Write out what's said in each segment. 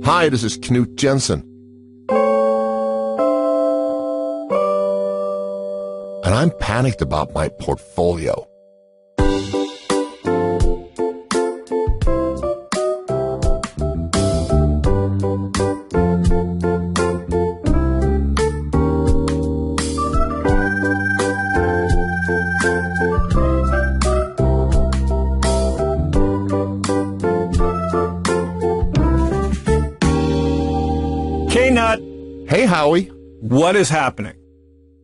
Hi, this is Knut Jensen. And I'm panicked about my portfolio. Hey, Nut. Hey, Howie. What is happening?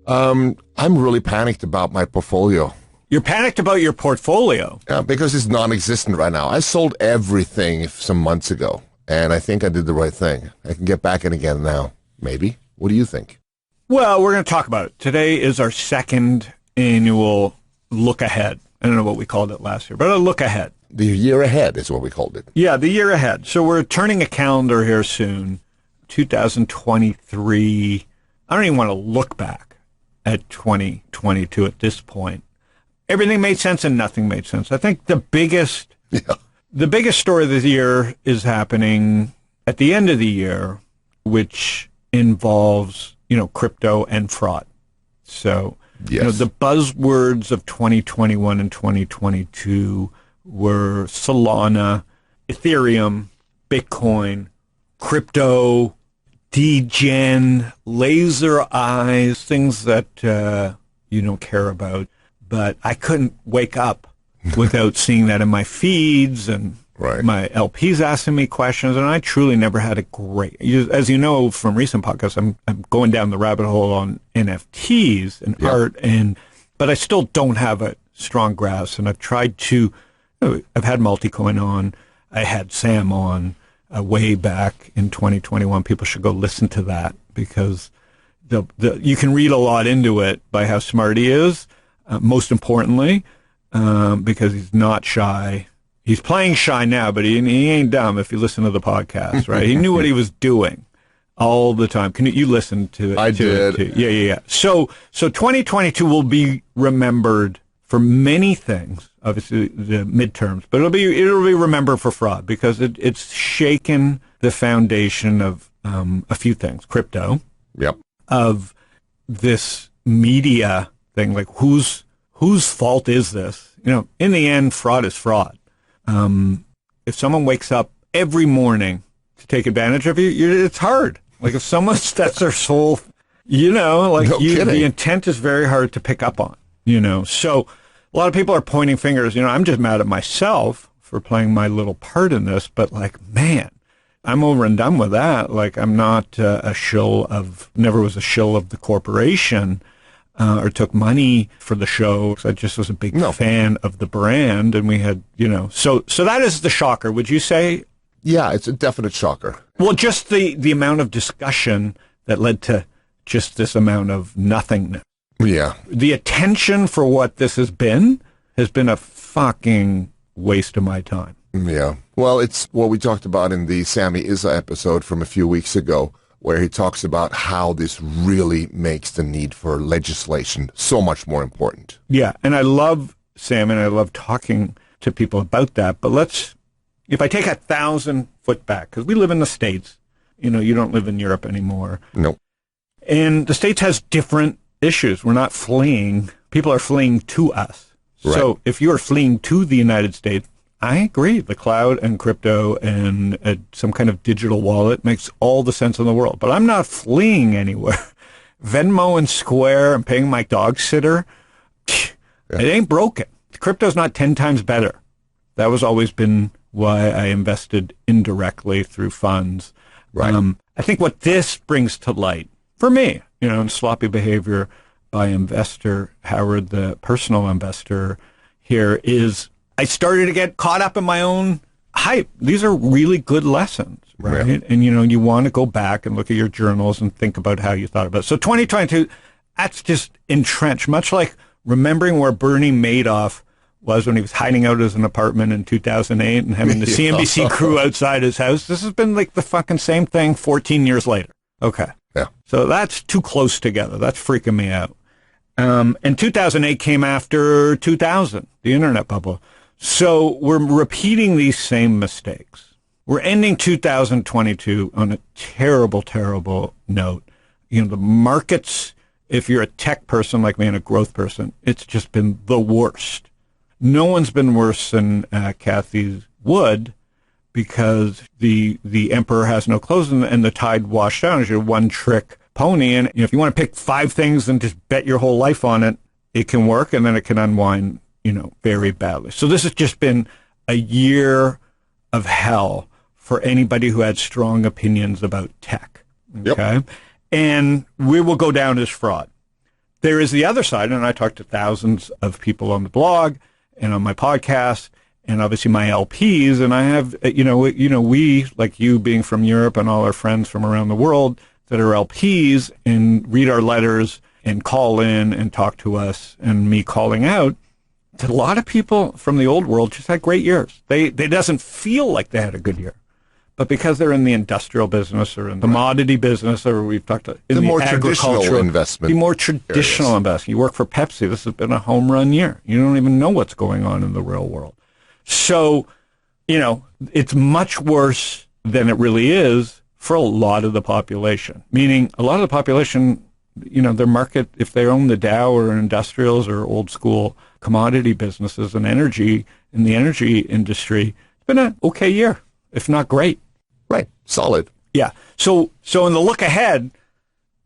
I'm really panicked about my portfolio. You're panicked about your portfolio? Because it's non-existent right now. I sold everything some months ago, and I think I did the right thing. I can get back in again now, maybe. What do you think? Well, we're going to talk about it. Today is our second annual look ahead. I don't know what we called it last year, but a look ahead. The year ahead is what we called it. Yeah, the year ahead. So we're turning a calendar here soon, 2023. I don't even want to look back at 2022 at this point. Everything made sense and nothing made sense. I think the biggest story of the year is happening at the end of the year, which involves, crypto and fraud. So, yes. The buzzwords of 2021 and 2022 were Solana, Ethereum, Bitcoin, crypto, degen, laser eyes, things that you don't care about. But I couldn't wake up without seeing that in my feeds and my LPs asking me questions. And I truly never had a great, as you know from recent podcasts, I'm going down the rabbit hole on NFTs and art, but I still don't have a strong grasp. And I've tried to, I've had Multicoin on, I had Sam on. Way back in 2021, people should go listen to that because you can read a lot into it by how smart he is, most importantly, because he's not shy. He's playing shy now, but he ain't dumb if you listen to the podcast, right? He knew what he was doing all the time. You listen to it? I did. Yeah. So 2022 will be remembered for many things, obviously the midterms, but it'll be remembered for fraud because it's shaken the foundation of a few things. Crypto, of this media thing, like whose fault is this? In the end, fraud is fraud. If someone wakes up every morning to take advantage of you, it's hard. Like if someone that's their sole, the intent is very hard to pick up on. So. A lot of people are pointing fingers. I'm just mad at myself for playing my little part in this, but man, I'm over and done with that. Like, I'm not never was a shill of the corporation or took money for the show. I just was a big fan of the brand, and we had, so that is the shocker, would you say? Yeah, it's a definite shocker. Well, just the amount of discussion that led to just this amount of nothingness. Yeah. The attention for what this has been a fucking waste of my time. Yeah. Well, it's what we talked about in the Sammy Issa episode from a few weeks ago, where he talks about how this really makes the need for legislation so much more important. Yeah. And I love Sam, and I love talking to people about that. But if I take 1,000 foot back, because we live in the States, you don't live in Europe anymore. No. And the States has different issues. We're not fleeing. People are fleeing to us. Right. So if you're fleeing to the United States, I agree. The cloud and crypto and some kind of digital wallet makes all the sense in the world. But I'm not fleeing anywhere. Venmo and Square and paying my dog sitter, it ain't broken. Crypto's not 10 times better. That was always been why I invested indirectly through funds. Right. I think what this brings to light, for me, sloppy behavior by investor Howard, the personal investor here, is I started to get caught up in my own hype. These are really good lessons, right? Yeah. And, you want to go back and look at your journals and think about how you thought about it. So 2022, that's just entrenched, much like remembering where Bernie Madoff was when he was hiding out as an apartment in 2008 and having the CNBC crew outside his house. This has been like the fucking same thing 14 years later. Okay. Yeah. So that's too close together. That's freaking me out. And 2008 came after 2000, the internet bubble. So we're repeating these same mistakes. we're ending 2022 on a terrible, terrible note. The markets, if you're a tech person like me and a growth person, it's just been the worst. No one's been worse than Cathie Wood, because the emperor has no clothes and the tide washed down. It's your one-trick pony. And if you want to pick 5 things and just bet your whole life on it, it can work, and then it can unwind, very badly. So this has just been a year of hell for anybody who had strong opinions about tech. Okay? Yep. And we will go down as fraud. There is the other side, and I talked to thousands of people on the blog and on my podcast, and obviously my LPs, and I have, we, like you being from Europe and all our friends from around the world that are LPs and read our letters and call in and talk to us, and me calling out that a lot of people from the old world just had great years. They doesn't feel like they had a good year. But because they're in the industrial business or in the commodity business, or we've talked about in the more traditional investment. The more traditional investment. You work for Pepsi. This has been a home run year. You don't even know what's going on in the real world. So, it's much worse than it really is for a lot of the population. Meaning a lot of the population, their market, if they own the Dow or industrials or old school commodity businesses and energy in the energy industry, it's been an okay year, if not great. Right. Solid. Yeah. So in the look ahead,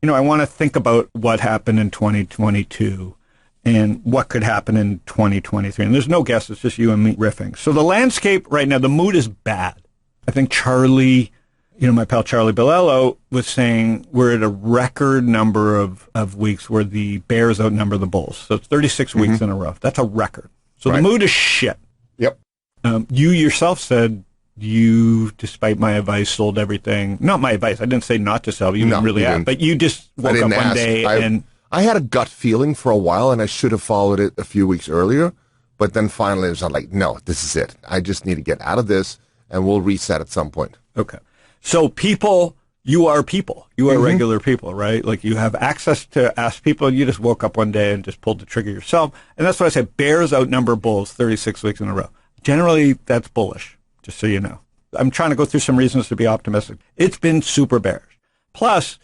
I want to think about what happened in 2022 and what could happen in 2023. And there's no guess. It's just you and me riffing. So the landscape right now, the mood is bad. I think Charlie, my pal Charlie Bilello was saying we're at a record number of weeks where the Bears outnumber the Bulls. So it's 36 weeks in a row. That's a record. So the mood is shit. Yep. You yourself said you, despite my advice, sold everything. Not my advice. I didn't say not to sell. You didn't really have. But you just woke up one day and... I had a gut feeling for a while, and I should have followed it a few weeks earlier. But then finally, it was like, no, this is it. I just need to get out of this, and we'll reset at some point. Okay. So people, you are people. You are regular people, right? Like you have access to ask people. You just woke up one day and just pulled the trigger yourself. And that's what I said. Bears outnumber Bulls 36 weeks in a row. Generally, that's bullish, just so you know. I'm trying to go through some reasons to be optimistic. It's been super bearish. Plus,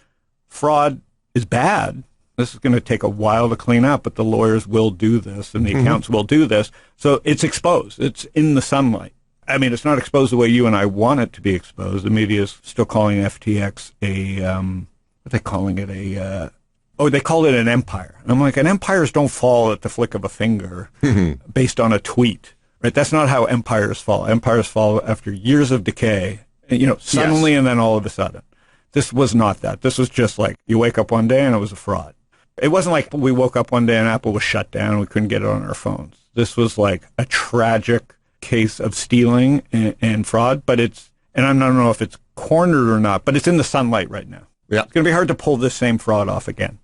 fraud is bad. This is going to take a while to clean up, but the lawyers will do this and the accounts will do this. So it's exposed. It's in the sunlight. I mean, it's not exposed the way you and I want it to be exposed. The media is still calling FTX what are they calling it? They call it an empire. And I'm like, and empires don't fall at the flick of a finger based on a tweet, right? That's not how empires fall. Empires fall after years of decay, suddenly and then all of a sudden. This was not that. This was just like you wake up one day and it was a fraud. It wasn't like we woke up one day and Apple was shut down and we couldn't get it on our phones. This was like a tragic case of stealing and fraud, but and I don't know if it's cornered or not, but it's in the sunlight right now. Yeah. It's going to be hard to pull this same fraud off again.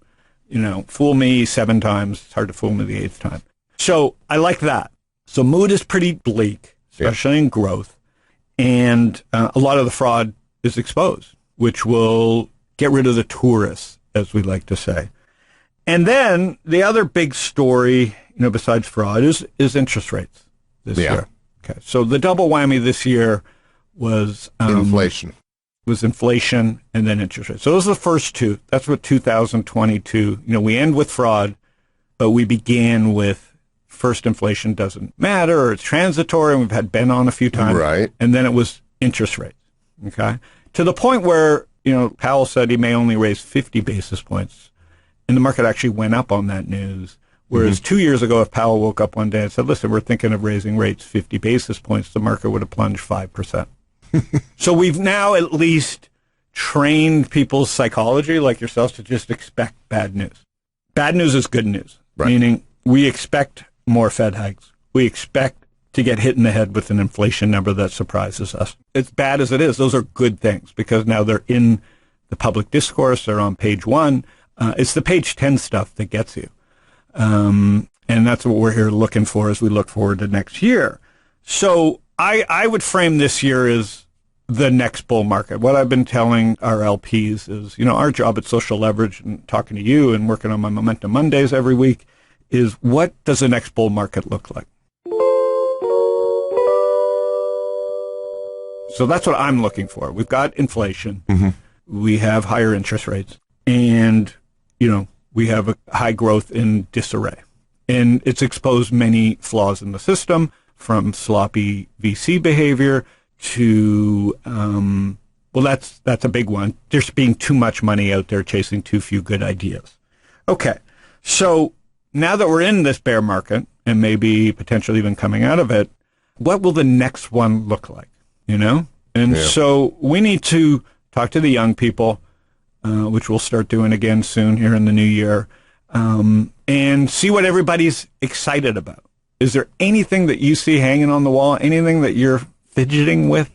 Fool me 7 times, it's hard to fool me the 8th time. So I like that. So mood is pretty bleak, especially in growth, and a lot of the fraud is exposed, which will get rid of the tourists, as we like to say. And then the other big story, besides fraud, is interest rates this year. Okay, so the double whammy this year was inflation. Was inflation and then interest rates. So those are the first two. That's what 2022. We end with fraud, but we began with first inflation doesn't matter, or it's transitory, and we've had Ben on a few times. Right. And then it was interest rates. Okay, to the point where Powell said he may only raise 50 basis points. And the market actually went up on that news. Whereas 2 years ago, if Powell woke up one day and said, listen, we're thinking of raising rates 50 basis points, the market would have plunged 5%. So we've now at least trained people's psychology, like yourselves, to just expect bad news. Bad news is good news, meaning we expect more Fed hikes. We expect to get hit in the head with an inflation number that surprises us. As bad as it is, those are good things because now they're in the public discourse. They're on page 1. It's the page 10 stuff that gets you. And that's what we're here looking for as we look forward to next year. So I would frame this year as the next bull market. What I've been telling our LPs is, our job at Social Leverage and talking to you and working on my Momentum Mondays every week is what does the next bull market look like? So that's what I'm looking for. We've got inflation. Mm-hmm. We have higher interest rates. And, we have a high growth in disarray. And it's exposed many flaws in the system, from sloppy VC behavior to, that's a big one. There's being too much money out there chasing too few good ideas. Okay, so now that we're in this bear market and maybe potentially even coming out of it, what will the next one look like, And so we need to talk to the young people, which we'll start doing again soon here in the new year, and see what everybody's excited about. Is there anything that you see hanging on the wall, anything that you're fidgeting with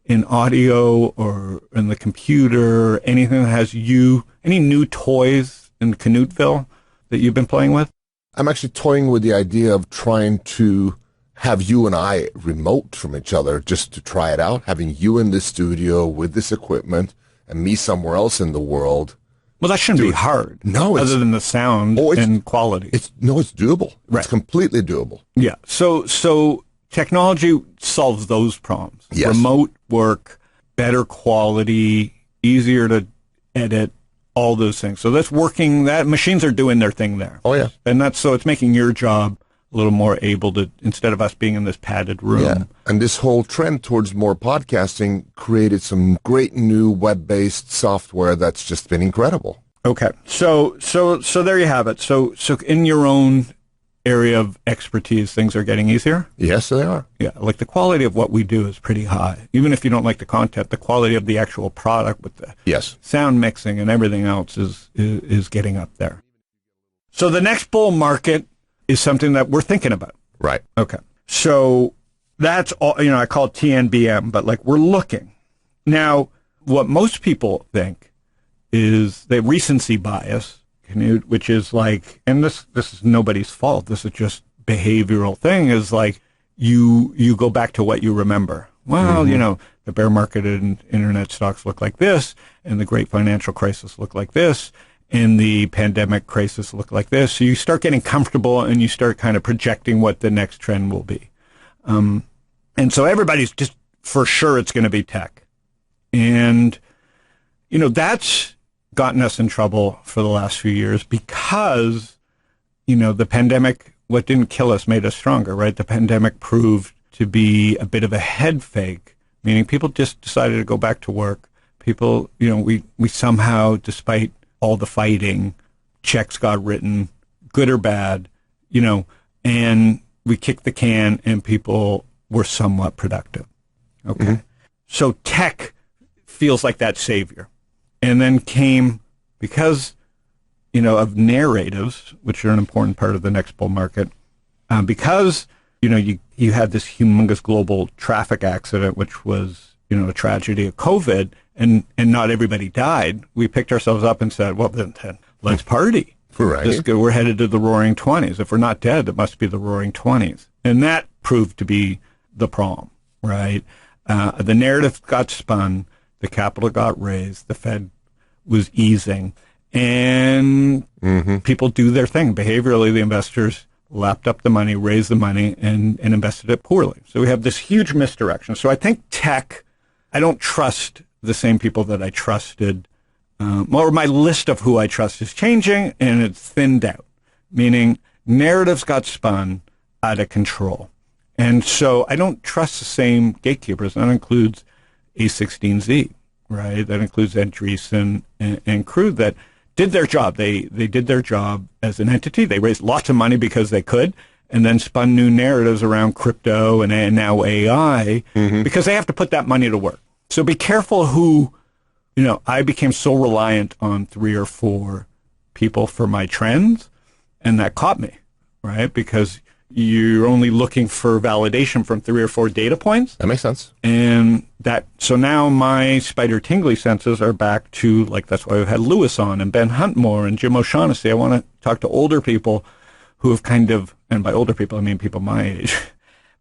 in audio or in the computer, anything that has any new toys in Knutville that you've been playing with? I'm actually toying with the idea of trying to have you and I remote from each other just to try it out, having you in the studio with this equipment and me somewhere else in the world. Well, that shouldn't be hard. No, other than the sound and quality. It's doable. Right. It's completely doable. Yeah. So technology solves those problems. Yes. Remote work, better quality, easier to edit, all those things. So that's working. That machines are doing their thing there. Oh yeah. And it's making your job a little more able to, instead of us being in this padded room. Yeah. And this whole trend towards more podcasting created some great new web-based software that's just been incredible. Okay. So there you have it. So in your own area of expertise, things are getting easier? Yes, they are. Yeah. Like the quality of what we do is pretty high. Even if you don't like the content, the quality of the actual product with the sound mixing and everything else is getting up there. So the next bull market is something that we're thinking about. Right. Okay. So that's all, I call it TNBM, but we're looking. Now, what most people think is the recency bias, Knut, which is and this is nobody's fault. This is just behavioral thing, is you go back to what you remember. Well, the bear market and internet stocks look like this, and the great financial crisis looked like this, and the pandemic crisis look like this. So you start getting comfortable and you start kind of projecting what the next trend will be. And so everybody's just for sure it's going to be tech. And, that's gotten us in trouble for the last few years because, the pandemic, what didn't kill us made us stronger, right? The pandemic proved to be a bit of a head fake, meaning people just decided to go back to work. People, we somehow, despite all the fighting, checks got written, good or bad, and we kicked the can and people were somewhat productive. Okay. Mm-hmm. So tech feels like that savior. And then came, because, of narratives, which are an important part of the next bull market, because, you had this humongous global traffic accident, which was, a tragedy of COVID, and not everybody died, we picked ourselves up and said, well, then let's party. Right. We're headed to the roaring 20s. If we're not dead, it must be the roaring 20s. And that proved to be the problem, right? The narrative got spun, the capital got raised, the Fed was easing, and people do their thing. Behaviorally, the investors lapped up the money, raised the money, and invested it poorly. So we have this huge misdirection. So I think tech, I don't trust the same people that I trusted, or my list of who I trust is changing, and it's thinned out, meaning narratives got spun out of control. And so I don't trust the same gatekeepers. That includes A16Z, right? That includes Ed Dreesen and crew that did their job. They did their job as an entity. They raised lots of money because they could, and then spun new narratives around crypto and now AI because they have to put that money to work. So be careful who, I became so reliant on 3 or 4 people for my trends, and that caught me, right? Because you're only looking for validation from 3 or 4 data points. That makes sense. And so now my spider tingly senses are back to, that's why we had Lewis on and Ben Huntmore and Jim O'Shaughnessy. I want to talk to older people who have and by older people, I mean people my age,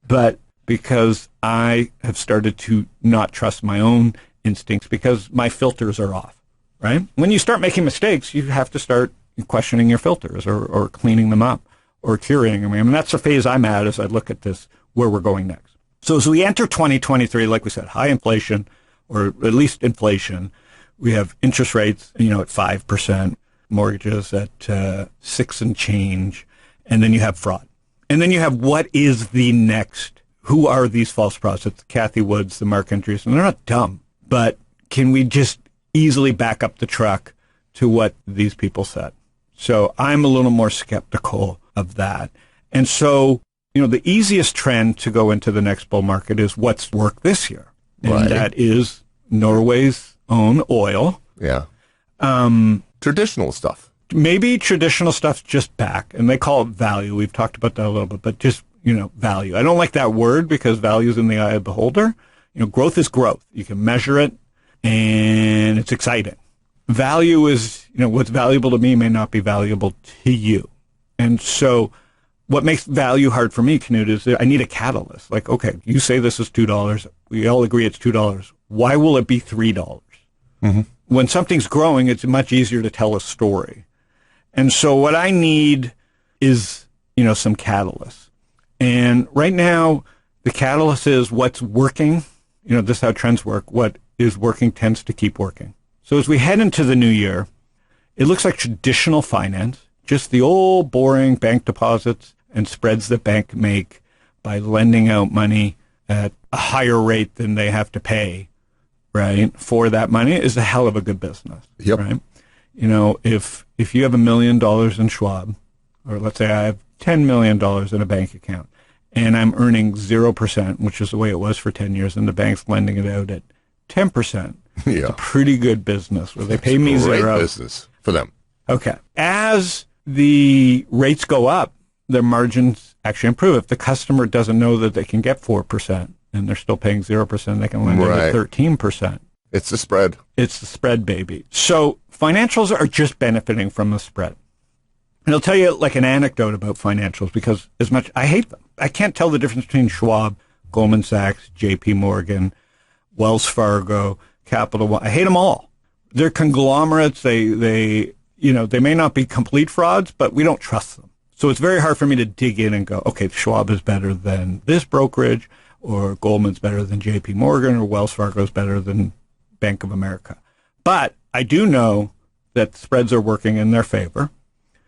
but because I have started to not trust my own instincts because my filters are off, right? When you start making mistakes, you have to start questioning your filters or cleaning them up or curating them. I mean, that's the phase I'm at as I look at this, where we're going next. So as we enter 2023, like we said, high inflation, or at least inflation, we have interest rates, at 5%, mortgages at 6 and change, and then you have fraud. And then you have what is the next? Who are these false prophets? Kathy Woods, the Mark Andreessen. They're not dumb, but can we just easily back up the truck to what these people said? So I'm a little more skeptical of that. And so, the easiest trend to go into the next bull market is what's worked this year. And that is Norway's own oil. Yeah. Traditional stuff. Maybe traditional stuff's just back, and they call it value. We've talked about that a little bit, but just, value. I don't like that word because value is in the eye of the beholder. Growth is growth. You can measure it, and it's exciting. Value is, what's valuable to me may not be valuable to you. And so what makes value hard for me, Knut, is that I need a catalyst. Like, okay, you say this is $2. We all agree it's $2. Why will it be $3? Mm-hmm. When something's growing, it's much easier to tell a story. And so what I need is, some catalyst. And right now, the catalyst is what's working. This is how trends work. What is working tends to keep working. So as we head into the new year, it looks like traditional finance, just the old boring bank deposits and spreads that banks make by lending out money at a higher rate than they have to pay, right, for that money is a hell of a good business. Yep. Right? If you have $1 million in Schwab, or let's say I have $10 million in a bank account, and I'm earning 0%, which is the way it was for 10 years, and the bank's lending it out at 10%. Yeah. It's a pretty good business where they pay me great 0. Business for them. Okay. As the rates go up, their margins actually improve. If the customer doesn't know that they can get 4% and they're still paying 0%, they can lend it at 13%. It's the spread. It's the spread, baby. So financials are just benefiting from the spread. And I'll tell you like an anecdote about financials because as much I hate them. I can't tell the difference between Schwab, Goldman Sachs, JP Morgan, Wells Fargo, Capital One. I hate them all. They're conglomerates. They may not be complete frauds, but we don't trust them. So it's very hard for me to dig in and go, okay, Schwab is better than this brokerage, or Goldman's better than JP Morgan, or Wells Fargo is better than Bank of America. But I do know that spreads are working in their favor,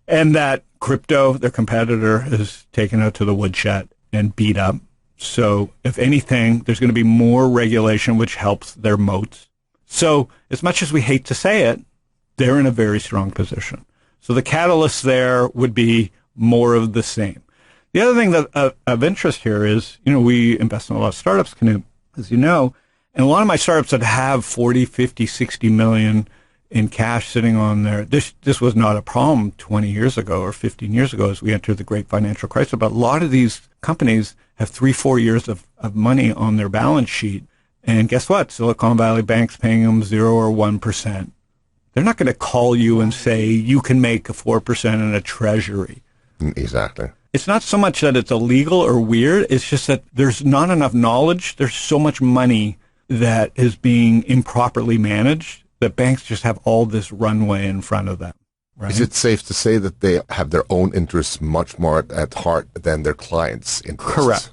and that crypto, their competitor, is taken out to the woodshed and beat up. So if anything, there's going to be more regulation, which helps their moats. So as much as we hate to say it, they're in a very strong position. So the catalyst there would be more of the same. The other thing that of interest here is, we invest in a lot of startups, Knut, as you know, and a lot of my startups that have 40, 50, 60 million in cash sitting on there. This was not a problem 20 years ago or 15 years ago as we entered the great financial crisis. But a lot of these companies have 3-4 years of money on their balance sheet. And guess what? Silicon Valley Bank's paying them 0 or 1%. They're not going to call you and say you can make a 4% in a treasury. Exactly. It's not so much that it's illegal or weird. It's just that there's not enough knowledge. There's so much money that is being improperly managed that banks just have all this runway in front of them. Right? Is it safe to say that they have their own interests much more at heart than their clients' interests? Correct.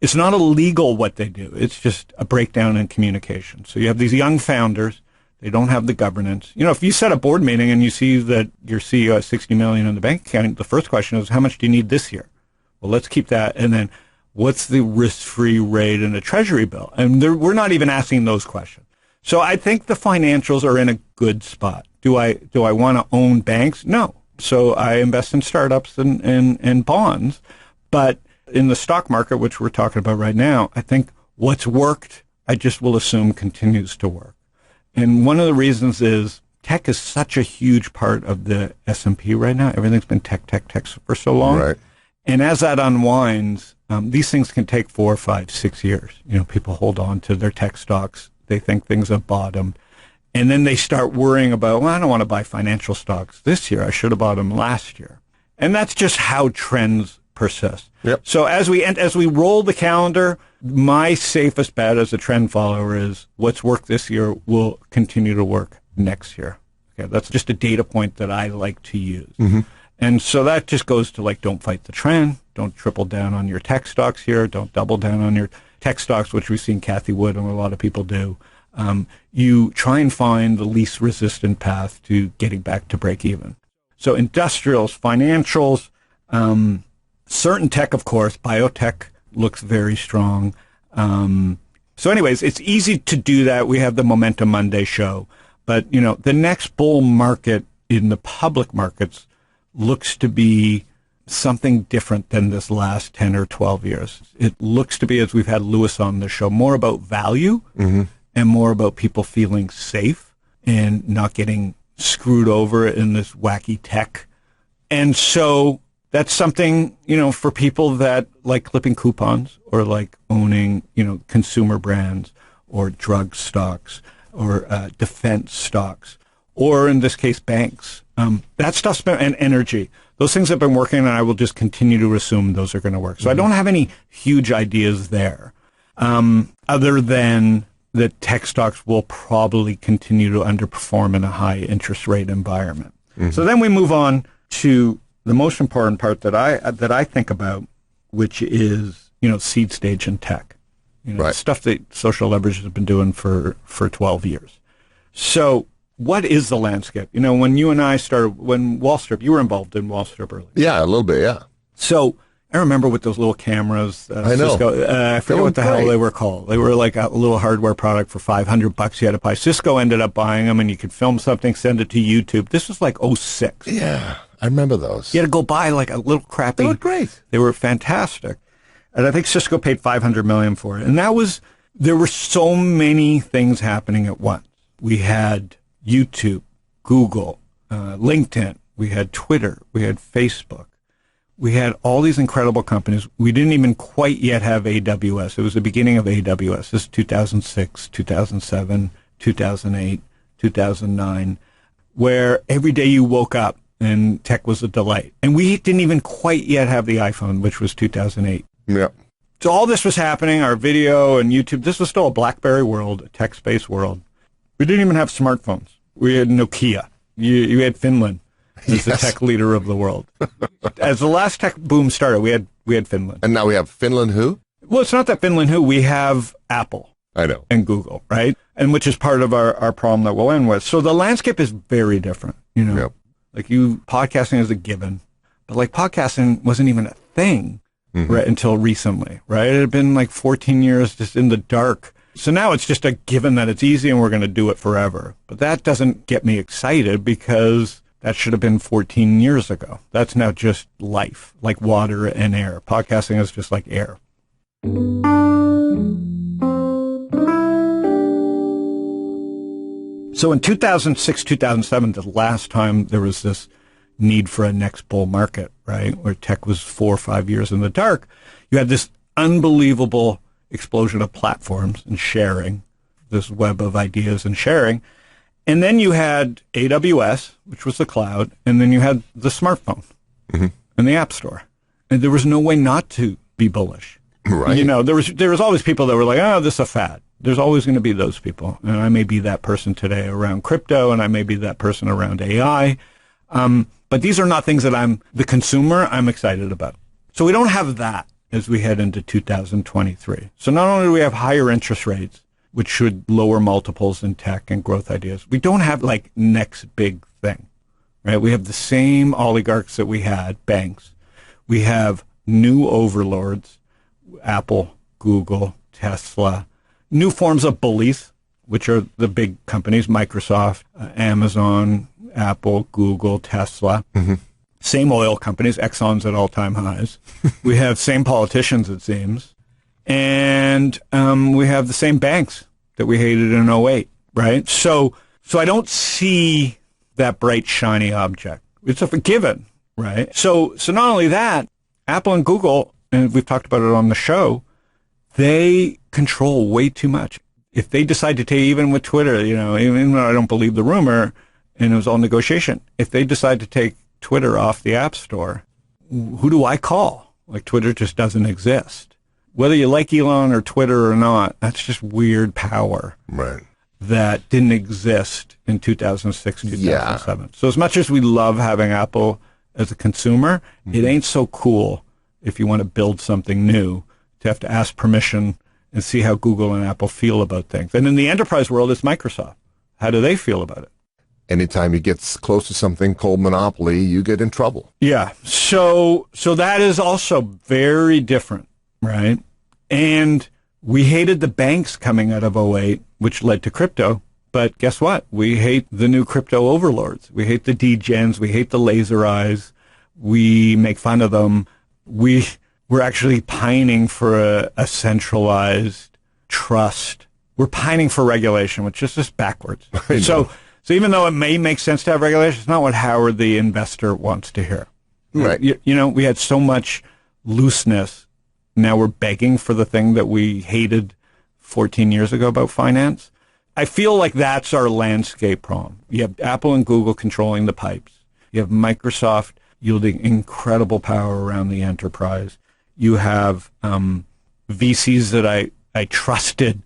It's not illegal what they do. It's just a breakdown in communication. So you have these young founders. They don't have the governance. If you set a board meeting and you see that your CEO has $60 million in the bank account, the first question is, how much do you need this year? Well, let's keep that. And then what's the risk-free rate in a treasury bill? And we're not even asking those questions. So I think the financials are in a good spot. Do I want to own banks? No. So I invest in startups and bonds. But in the stock market, which we're talking about right now, I think what's worked, I just will assume continues to work. And one of the reasons is tech is such a huge part of the S&P right now. Everything's been tech for so long. Right. And as that unwinds, these things can take 4, 5, 6 years. People hold on to their tech stocks. They think things have bottomed. And then they start worrying about, well, I don't want to buy financial stocks this year. I should have bought them last year. And that's just how trends persist. Yep. So as we roll the calendar, my safest bet as a trend follower is what's worked this year will continue to work next year. Okay, that's just a data point that I like to use. Mm-hmm. And so that just goes to don't fight the trend. Don't triple down on your tech stocks here. Don't double down on tech stocks, which we've seen Kathy Wood and a lot of people do, you try and find the least resistant path to getting back to break even. So industrials, financials, certain tech, of course, biotech looks very strong. So anyways, it's easy to do that. We have the Momentum Monday show. But, the next bull market in the public markets looks to be something different than this last 10 or 12 years. It looks to be, as we've had Lewis on the show, more about value and more about people feeling safe and not getting screwed over in this wacky tech. And so that's something, for people that like clipping coupons or like owning, consumer brands or drug stocks or defense stocks, or in this case, banks. That stuff's been, and energy. Those things have been working, and I will just continue to assume those are going to work. So I don't have any huge ideas there, other than that tech stocks will probably continue to underperform in a high interest rate environment. So then we move on to the most important part that I think about, which is, seed stage and tech. Right. Stuff that social leverage has been doing for 12 years. So what is the landscape? When you and I started, when Wallstrip, you were involved in Wallstrip early. Yeah, a little bit, yeah. So I remember with those little cameras. I know. Cisco, I forget what the hell they were called. They were like a little hardware product for $500 you had to buy. Cisco ended up buying them, and you could film something, send it to YouTube. This was like 06. Yeah, I remember those. You had to go buy like a little crappy. They were great. They were fantastic. And I think Cisco paid $500 million for it. And there were so many things happening at once. We had YouTube, Google, LinkedIn, we had Twitter, we had Facebook. We had all these incredible companies. We didn't even quite yet have AWS. It was the beginning of AWS. This is 2006, 2007, 2008, 2009, where every day you woke up and tech was a delight. And we didn't even quite yet have the iPhone, which was 2008. Yeah. So all this was happening, our video and YouTube. This was still a BlackBerry world, a tech-based world. We didn't even have smartphones. We had Nokia. You had Finland as the tech leader of the world. As the last tech boom started, we had Finland. And now we have Finland who? Well, it's not that Finland who. We have Apple. I know. And Google, right? And which is part of our problem that we'll end with. So the landscape is very different, Yep. Like podcasting is a given. But like podcasting wasn't even a thing right until recently, right? It had been like 14 years just in the dark. So now it's just a given that it's easy and we're going to do it forever. But that doesn't get me excited because that should have been 14 years ago. That's now just life, like water and air. Podcasting is just like air. So in 2006, 2007, the last time there was this need for a next bull market, right, where tech was 4 or 5 years in the dark, you had this unbelievable explosion of platforms and sharing, this web of ideas and sharing. And then you had AWS, which was the cloud, and then you had the smartphone and the App Store. And there was no way not to be bullish. Right. There was always people that were like, oh, this is a fad. There's always going to be those people. And I may be that person today around crypto, and I may be that person around AI. But these are not things that the consumer, I'm excited about. So we don't have that as we head into 2023. So not only do we have higher interest rates, which should lower multiples in tech and growth ideas, we don't have like next big thing, right? We have the same oligarchs that we had, banks. We have new overlords, Apple, Google, Tesla, new forms of bullies, which are the big companies, Microsoft, Amazon, Apple, Google, Tesla. Same oil companies, Exxon's at all-time highs. We have same politicians, it seems. And we have the same banks that we hated in '08, right? So I don't see that bright, shiny object. It's a given, right? So not only that, Apple and Google, and we've talked about it on the show, they control way too much. If they decide to take, even with Twitter, even though I don't believe the rumor, and it was all negotiation, if they decide to take Twitter off the App Store, who do I call? Like, Twitter just doesn't exist. Whether you like Elon or Twitter or not, that's just weird power. Right. That didn't exist in 2006, 2007. Yeah. So as much as we love having Apple as a consumer, it ain't so cool if you want to build something new to have to ask permission and see how Google and Apple feel about things. And in the enterprise world, it's Microsoft. How do they feel about it? Anytime you get close to something called monopoly, you get in trouble. Yeah. So that is also very different, right? And we hated the banks coming out of '08, which led to crypto. But guess what? We hate the new crypto overlords. We hate the degens. We hate the laser eyes. We make fun of them. We're actually pining for a centralized trust. We're pining for regulation, which is just backwards. So even though it may make sense to have regulation, it's not what Howard the investor wants to hear. Right. You know, we had so much looseness. Now we're begging for the thing that we hated 14 years ago about finance. I feel like that's our landscape problem. You have Apple and Google controlling the pipes. You have Microsoft yielding incredible power around the enterprise. You have VCs that I trusted,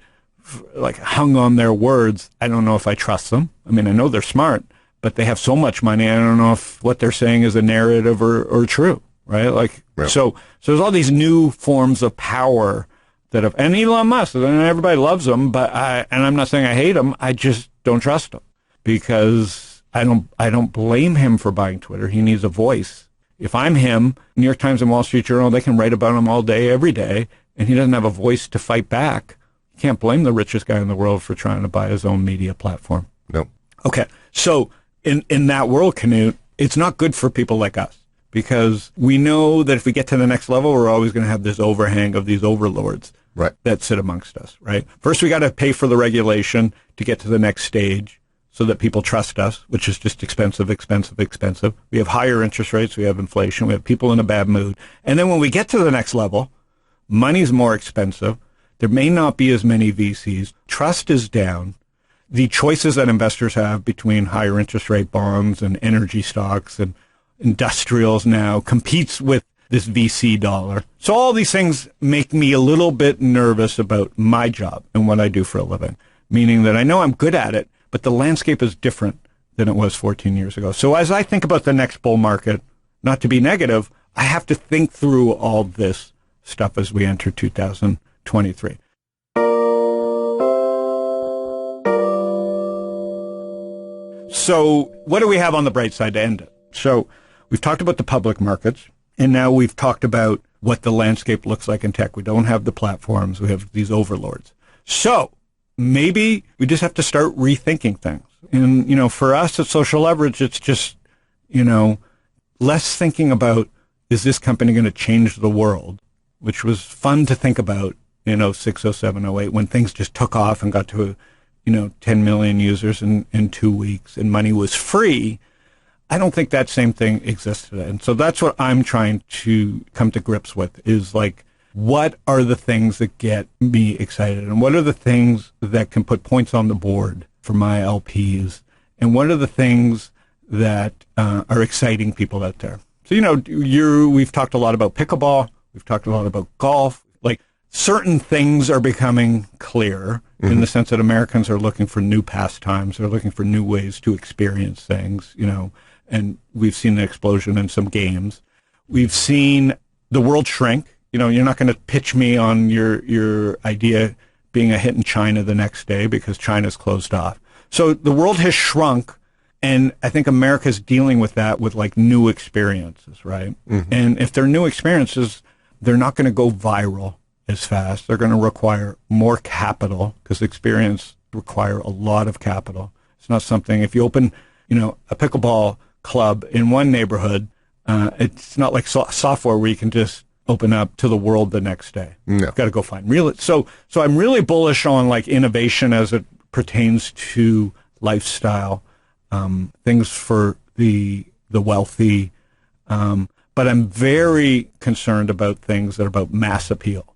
like hung on their words. I don't know if I trust them. I mean, I know they're smart, but they have so much money. I don't know if what they're saying is a narrative or true, right? Like, yeah. So there's all these new forms of power that have, and Elon Musk, and everybody loves him, but I'm not saying I hate him. I just don't trust him because I don't blame him for buying Twitter. He needs a voice. If I'm him, New York Times and Wall Street Journal, they can write about him all day, every day, and he doesn't have a voice to fight back. You can't blame the richest guy in the world for trying to buy his own media platform. No. Okay. So in that world, Knut, it's not good for people like us because we know that if we get to the next level, we're always going to have this overhang of these overlords that sit amongst us, right? First, we got to pay for the regulation to get to the next stage so that people trust us, which is just expensive. We have higher interest rates. We have inflation. We have people in a bad mood. And then when we get to the next level, money's more expensive. There may not be as many VCs. Trust is down. The choices that investors have between higher interest rate bonds and energy stocks and industrials now competes with this VC dollar. So all these things make me a little bit nervous about my job and what I do for a living, meaning that I know I'm good at it, but the landscape is different than it was 14 years ago. So as I think about the next bull market, not to be negative, I have to think through all this stuff as we enter 2023. So what do we have on the bright side to end it? So we've talked about the public markets, and now we've talked about what the landscape looks like in tech. We don't have the platforms. We have these overlords. So maybe we just have to start rethinking things. And, you know, for us at Social Leverage, it's just, you know, less thinking about, is this company going to change the world, which was fun to think about in 06, 07, 08, when things just took off and got to 10 million users in 2 weeks and money was free. I don't think that same thing exists today. And so that's what I'm trying to come to grips with is like, what are the things that get me excited? And what are the things that can put points on the board for my LPs? And what are the things that are exciting people out there? So, we've talked a lot about pickleball. We've talked a lot about golf. Like certain things are becoming clear in the sense that Americans are looking for new pastimes. They're looking for new ways to experience things, and we've seen the explosion in some games. We've seen the world shrink. You're not going to pitch me on your idea being a hit in China the next day because China's closed off. So the world has shrunk, and I think America's dealing with that with like new experiences, right? And if they're new experiences, they're not going to go viral as fast. They're going to require more capital because experience require a lot of capital. It's not something, if you open, a pickleball club in one neighborhood, it's not like software where you can just open up to the world the next day. No. You've got to go find real. So I'm really bullish on like innovation as it pertains to lifestyle, things for the wealthy. But I'm very concerned about things that are about mass appeal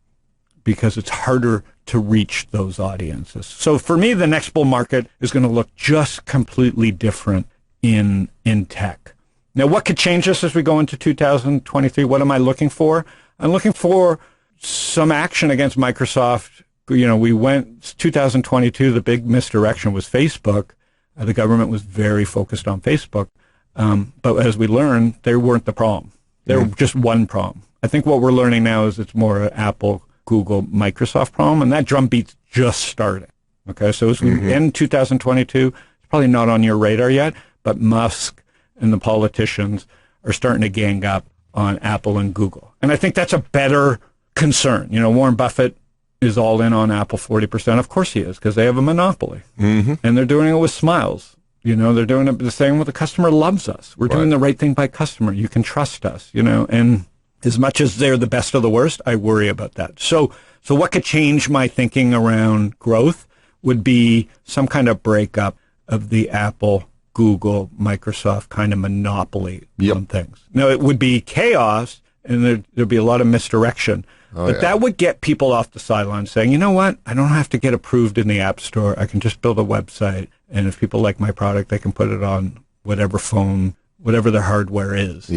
because it's harder to reach those audiences. So for me, the next bull market is going to look just completely different in tech. Now, what could change this as we go into 2023? What am I looking for? I'm looking for some action against Microsoft. We went 2022, the big misdirection was Facebook. The government was very focused on Facebook. But as we learned, they weren't the problem. They were just one problem. I think what we're learning now is it's more Apple, Google, Microsoft problem, and that drumbeat's just starting. Okay, so as we end 2022, it's probably not on your radar yet, but Musk and the politicians are starting to gang up on Apple and Google. And I think that's a better concern. You know, Warren Buffett is all in on Apple 40%. Of course he is, because they have a monopoly. And they're doing it with smiles. You know, they're doing it the same with the customer loves us. We're doing the right thing by customer. You can trust us, you know, and as much as they're the best of the worst, I worry about that. So what could change my thinking around growth would be some kind of breakup of the Apple, Google, Microsoft kind of monopoly on things. Now, it would be chaos, and there'd be a lot of misdirection. But that would get people off the sidelines saying, you know what, I don't have to get approved in the App Store. I can just build a website, and if people like my product, they can put it on whatever phone, whatever their hardware is,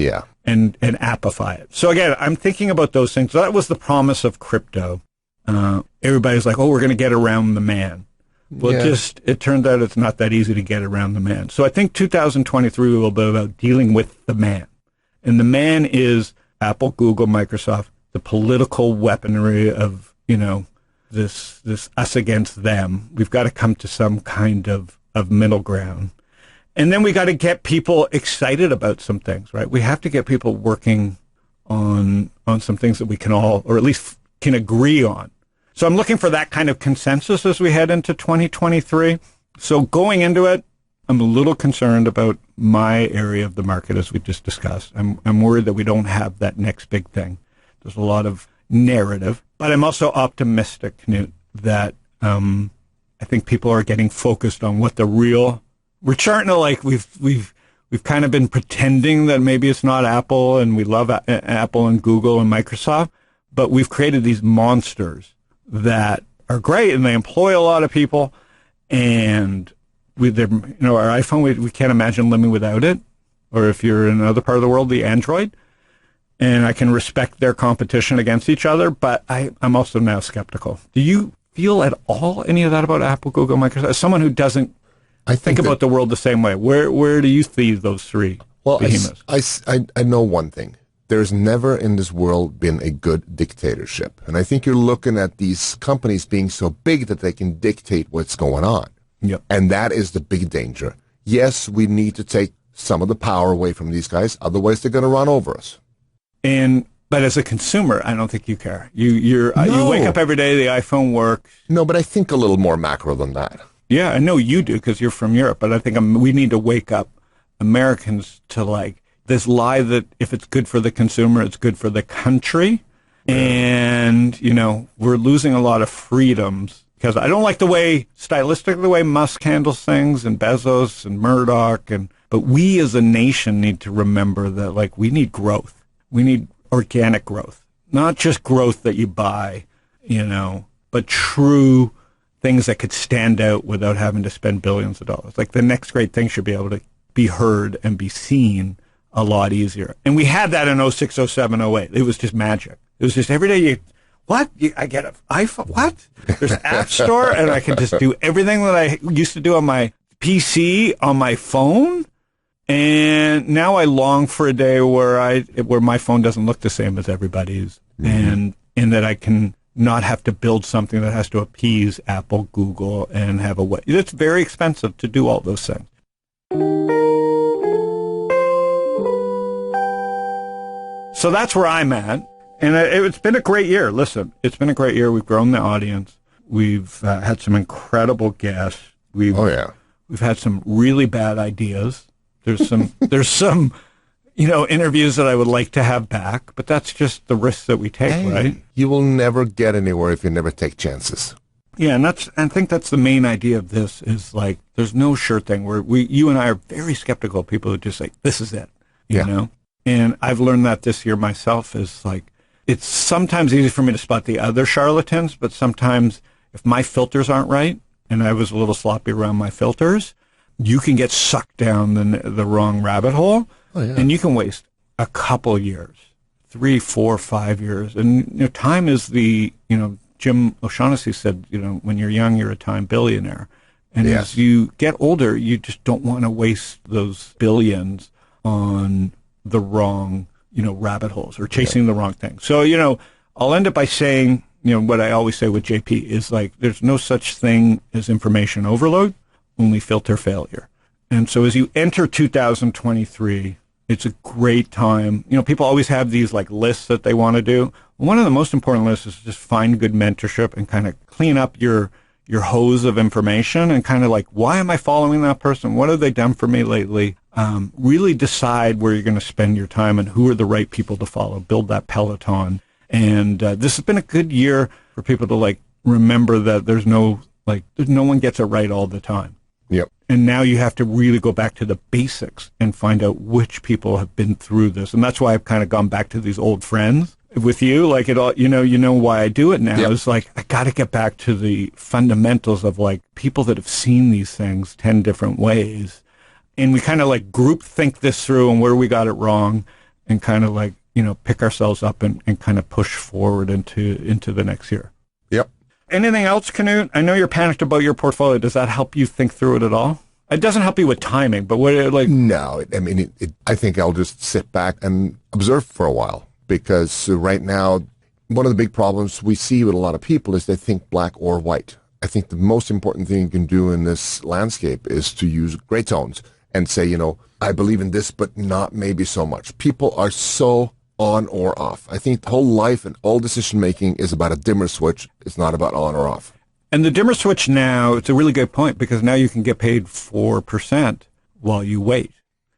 and appify it. So again, I'm thinking about those things. So that was the promise of crypto. Everybody's like, oh, we're going to get around the man. Well, it turned out it's not that easy to get around the man. So I think 2023 will be about dealing with the man. And the man is Apple, Google, Microsoft, the political weaponry of, you know, this us against them. We've got to come to some kind of middle ground. And then we got to get people excited about some things, right? We have to get people working on some things that we can all, or at least can agree on. So I'm looking for that kind of consensus as we head into 2023. So going into it, I'm a little concerned about my area of the market, as we just discussed. I'm worried that we don't have that next big thing. There's a lot of narrative, but I'm also optimistic, Knut, that I think people are getting focused on what the real. We're starting to like we've kind of been pretending that maybe it's not Apple, and we love Apple and Google and Microsoft, but we've created these monsters that are great, and they employ a lot of people, and with their, you know, our iPhone, we can't imagine living without it, or if you're in another part of the world, the Android. And I can respect their competition against each other, but I'm also now skeptical. Do you feel at all any of that about Apple, Google, Microsoft? As someone who doesn't think about the world the same way, where do you see those three behemoths? I know one thing. There's never in this world been a good dictatorship. And I think you're looking at these companies being so big that they can dictate what's going on. Yep. And that is the big danger. Yes, we need to take some of the power away from these guys. Otherwise, they're going to run over us. But as a consumer, I don't think you care. You wake up every day, the iPhone works. No, but I think a little more macro than that. Yeah, I know you do because you're from Europe, but I think we need to wake up Americans to like this lie that if it's good for the consumer, it's good for the country. Yeah. And, you know, we're losing a lot of freedoms because I don't like the way Musk handles things, and Bezos and Murdoch, but we as a nation need to remember that like we need growth. We need organic growth, not just growth that you buy, you know, but true things that could stand out without having to spend billions of dollars. Like the next great thing should be able to be heard and be seen a lot easier. And we had that in 06, 07, 08. It was just magic. It was just every day I get an iPhone, what? There's an app store and I can just do everything that I used to do on my PC on my phone. And now I long for a day where my phone doesn't look the same as everybody's, and that I can not have to build something that has to appease Apple, Google, and have a way. It's very expensive to do all those things. So that's where I'm at, and it's been a great year. Listen, it's been a great year. We've grown the audience. We've had some incredible guests. We've had some really bad ideas. There's some, you know, interviews that I would like to have back, but that's just the risks that we take, right? You will never get anywhere if you never take chances. Yeah, and I think that's the main idea of this is like there's no sure thing. You and I are very skeptical of people who just say this is it, you know. And I've learned that this year myself is like it's sometimes easy for me to spot the other charlatans, but sometimes if my filters aren't right, and I was a little sloppy around my filters, you can get sucked down the wrong rabbit hole, and you can waste a couple years, 3, 4, 5 years. And you know, time is Jim O'Shaughnessy said, you know, when you're young, you're a time billionaire. And as you get older, you just don't want to waste those billions on the wrong, you know, rabbit holes or chasing the wrong thing. So, you know, I'll end up by saying what I always say with JP is like, there's no such thing as information overload, only filter failure. And so as you enter 2023, it's a great time. People always have these like lists that they want to do. One of the most important lists is just find good mentorship and kind of clean up your hose of information and kind of like, why am I following that person? What have they done for me lately? Really decide where you're going to spend your time and who are the right people to follow. Build that peloton. And this has been a good year for people to like remember that there's no one gets it right all the time. Yep. And now you have to really go back to the basics and find out which people have been through this. And that's why I've kind of gone back to these old friends with you. Like it all, you know why I do it now. Yep. It's like, I got to get back to the fundamentals of like people that have seen these things 10 different ways. And we kind of like group think this through and where we got it wrong and kind of like, pick ourselves up and kind of push forward into the next year. Yep. Anything else, Knut? I know you're panicked about your portfolio. Does that help you think through it at all? It doesn't help you with timing, but what like? No, I think I'll just sit back and observe for a while because right now, one of the big problems we see with a lot of people is they think black or white. I think the most important thing you can do in this landscape is to use gray tones and say, I believe in this, but not maybe so much. People are so on or off. I think the whole life and all decision making is about a dimmer switch. It's not about on or off. And the dimmer switch now, it's a really good point because now you can get paid 4% while you wait.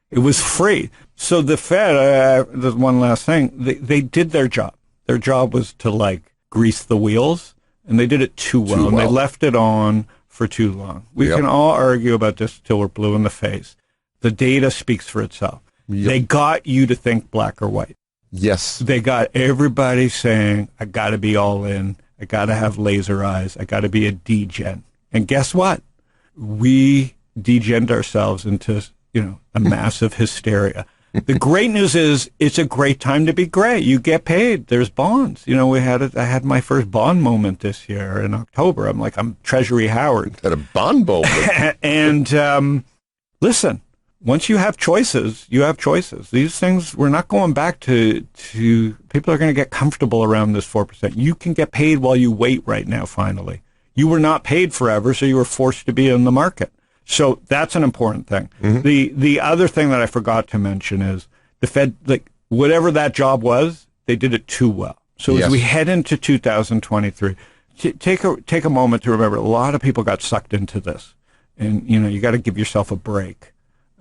It was free. So the Fed, there's one last thing, they did their job. Their job was to like grease the wheels and they did it too well. And they left it on for too long. We can all argue about this till we're blue in the face. The data speaks for itself. Yep. They got you to think black or white. Yes. They got everybody saying, I got to be all in. I got to have laser eyes. I got to be a degen. And guess what? We degened ourselves into, a massive hysteria. The great news is it's a great time to be gray. You get paid. There's bonds. I had my first bond moment this year in October. I'm Treasury Howard. At a bond moment. And listen. Once you have choices, you have choices. These things, we're not going back to people are going to get comfortable around this 4%. You can get paid while you wait right now, finally. You were not paid forever, so you were forced to be in the market. So that's an important thing. Mm-hmm. The other thing that I forgot to mention is the Fed, like whatever that job was, they did it too well. So as we head into 2023, take a moment to remember a lot of people got sucked into this. And, you got to give yourself a break.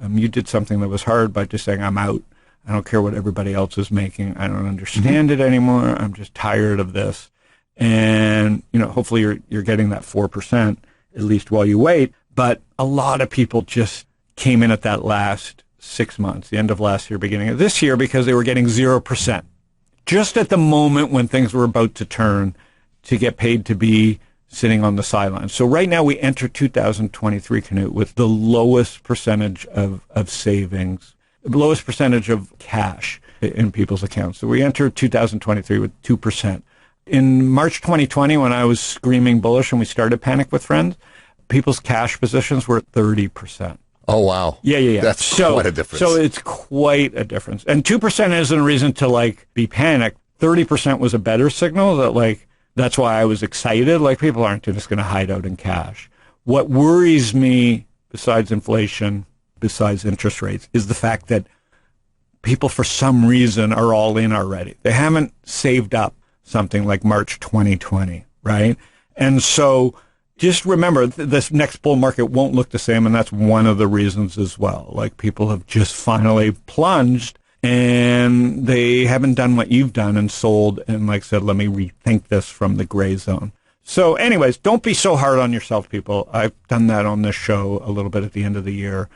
You did something that was hard by just saying, I'm out. I don't care what everybody else is making. I don't understand it anymore. I'm just tired of this. And, hopefully you're getting that 4%, at least while you wait. But a lot of people just came in at that last 6 months, the end of last year, beginning of this year, because they were getting 0%. Just at the moment when things were about to turn to get paid to be sitting on the sidelines. So right now we enter 2023, Knut, with the lowest percentage of savings, the lowest percentage of cash in people's accounts. So we enter 2023 with 2%. In March 2020, when I was screaming bullish and we started Panic with Friends, people's cash positions were at 30%. Oh, wow. Yeah. That's quite a difference. So it's quite a difference. And 2% isn't a reason to be panicked. 30% was a better signal that that's why I was excited. People aren't just going to hide out in cash. What worries me, besides inflation, besides interest rates, is the fact that people, for some reason, are all in already. They haven't saved up something like March 2020, right? And so just remember, this next bull market won't look the same, and that's one of the reasons as well. People have just finally plunged, and they haven't done what you've done and sold and said, let me rethink this from the gray zone. So anyways, don't be so hard on yourself, people. I've done that on this show a little bit at the end of the year.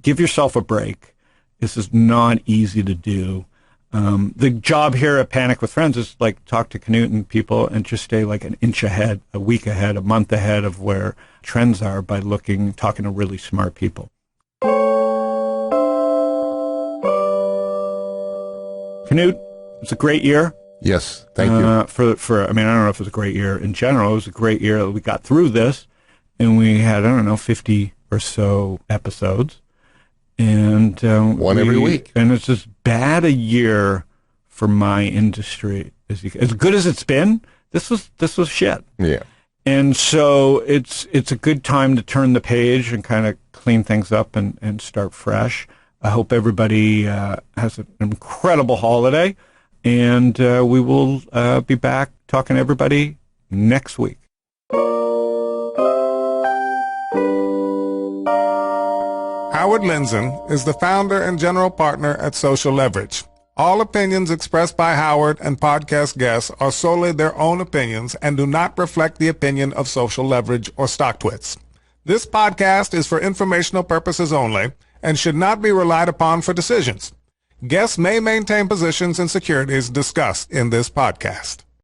Give yourself a break. This is not easy to do. The job here at Panic with Friends is talk to Knut and people and just stay an inch ahead, a week ahead, a month ahead of where trends are by talking to really smart people. Knut, it's a great year. Yes, thank you. I don't know if it was a great year in general. It was a great year that we got through this, and we had, 50 or so episodes. And one every week. And it's as bad a year for my industry. As good as it's been, this was shit. Yeah. And so it's a good time to turn the page and kind of clean things up and start fresh. I hope everybody has an incredible holiday, and we will be back talking to everybody next week. Howard Lindzen is the founder and general partner at Social Leverage. All opinions expressed by Howard and podcast guests are solely their own opinions and do not reflect the opinion of Social Leverage or StockTwits. This podcast is for informational purposes only and should not be relied upon for decisions. Guests may maintain positions in securities discussed in this podcast.